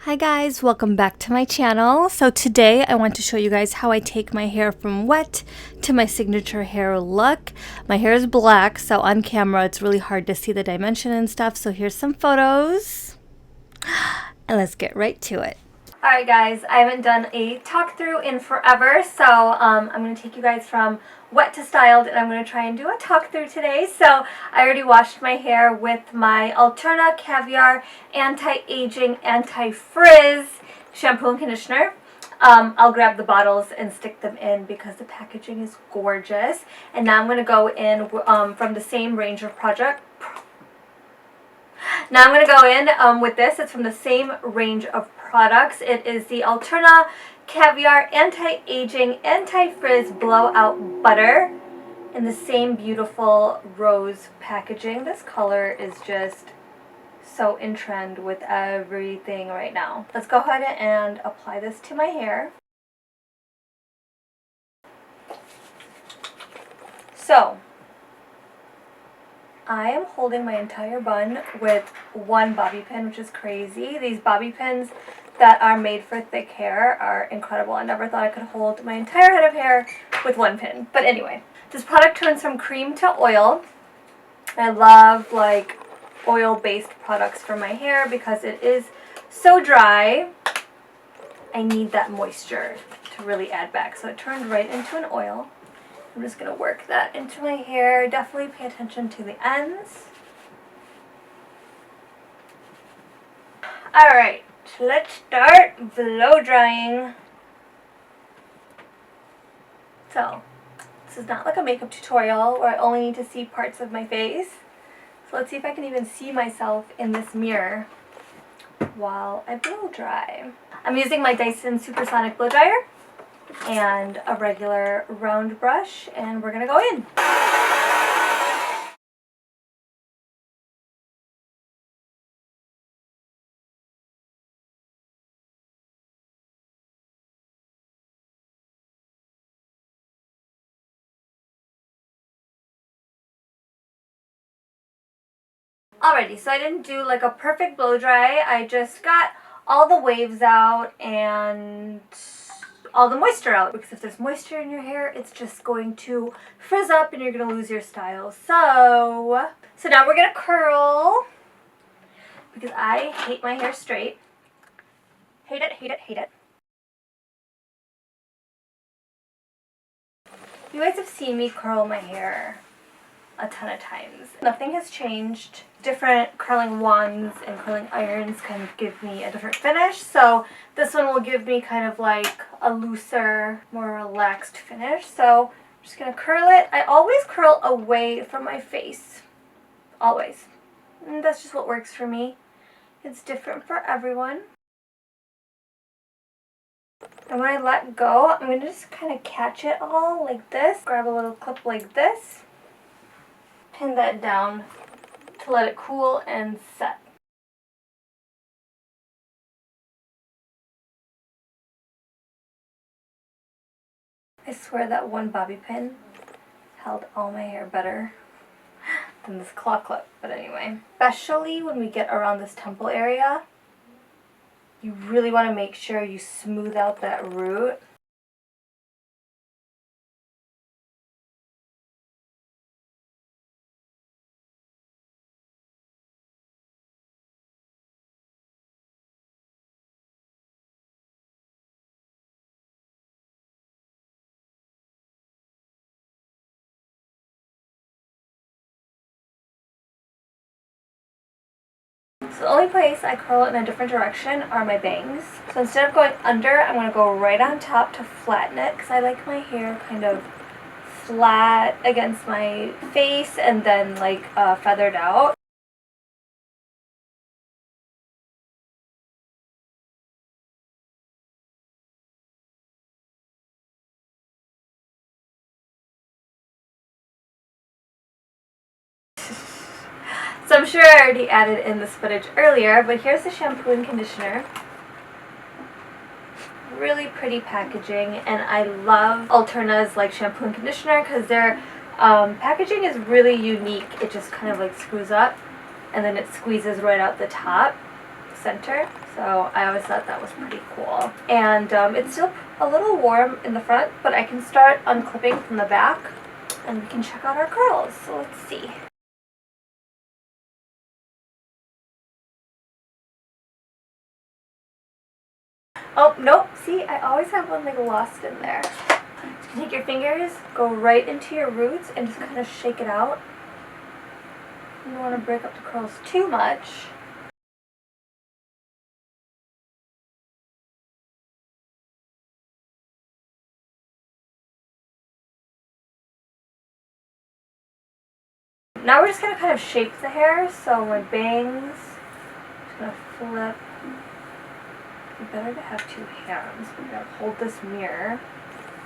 Hi guys, welcome back to my channel. So today I want to show you guys how I take my hair from wet to my signature hair look. My hair is black, so on camera it's really hard to see the dimension and stuff. So here's some photos and let's get right to it. Alright guys, I haven't done a talk through in forever, so I'm going to take you guys from wet to styled, and I'm going to try and do a talk through today. So I already washed my hair with my Alterna Caviar Anti-Aging Anti-Frizz shampoo and conditioner. I'll grab the bottles and stick them in because the packaging is gorgeous. And now I'm going to go in from the same range of product. Now I'm going to go in with this. It's from the same range of products. It is the Alterna Caviar Anti-Aging Anti-Frizz Blowout Butter in the same beautiful rose packaging. This color is just so in trend with everything right now. Let's go ahead and apply this to my hair. So I am holding my entire bun with one bobby pin, which is crazy. These bobby pins that are made for thick hair are incredible. I never thought I could hold my entire head of hair with one pin. But anyway, this product turns from cream to oil. I love like oil-based products for my hair because it is so dry. I need that moisture to really add back. So it turned right into an oil. I'm just going to work that into my hair. Definitely pay attention to the ends. Alright, so let's start blow drying. So, this is not like a makeup tutorial where I only need to see parts of my face. So let's see if I can even see myself in this mirror while I blow dry. I'm using my Dyson Supersonic blow dryer and a regular round brush, and we're gonna go in. Alrighty, so I didn't do like a perfect blow dry. I just got all the waves out and all the moisture out, because if there's moisture in your hair, it's just going to frizz up and you're going to lose your style. So now we're going to curl, because I hate my hair straight. Hate it, hate it, hate it. You guys have seen me curl my hair a ton of times. Nothing has changed. Different curling wands and curling irons kind of give me a different finish. So this one will give me kind of like a looser, more relaxed finish. So I'm just gonna curl it. I always curl away from my face. Always. And that's just what works for me. It's different for everyone. And when I let go, I'm gonna just kind of catch it all like this. Grab a little clip like this. Pin that down to let it cool and set. I swear that one bobby pin held all my hair better than this claw clip, but anyway. Especially when we get around this temple area, you really want to make sure you smooth out that root. So the only place I curl it in a different direction are my bangs. So instead of going under, I'm going to go right on top to flatten it, because I like my hair kind of flat against my face and then like feathered out. So I'm sure I already added in this footage earlier, but here's the shampoo and conditioner. Really pretty packaging, and I love Alterna's like shampoo and conditioner because their packaging is really unique. It just kind of like screws up and then it squeezes right out the top center. So I always thought that was pretty cool. And it's still a little warm in the front, but I can start unclipping from the back and we can check out our curls. So let's see. Oh, nope. See, I always have one like lost in there. You take your fingers, go right into your roots and just kind of shake it out. You don't want to break up the curls too much. Now we're just going to kind of shape the hair. So my bangs, just going to flip. It's better to have two hands. We're going to hold this mirror.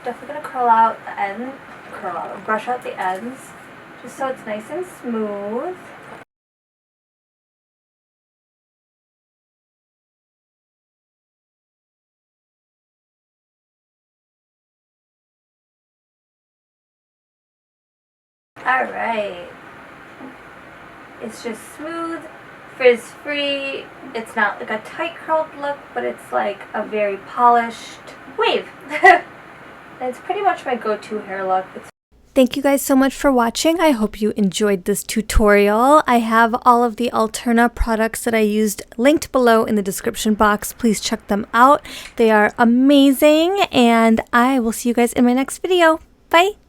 Definitely going to brush out the ends, just so it's nice and smooth. Alright. It's just smooth, frizz-free. It's not like a tight curled look, but it's like a very polished wave. It's pretty much my go-to hair look. Thank you guys so much for watching. I hope you enjoyed this tutorial. I have all of the Alterna products that I used linked below in the description box. Please check them out. They are amazing, and I will see you guys in my next video. Bye!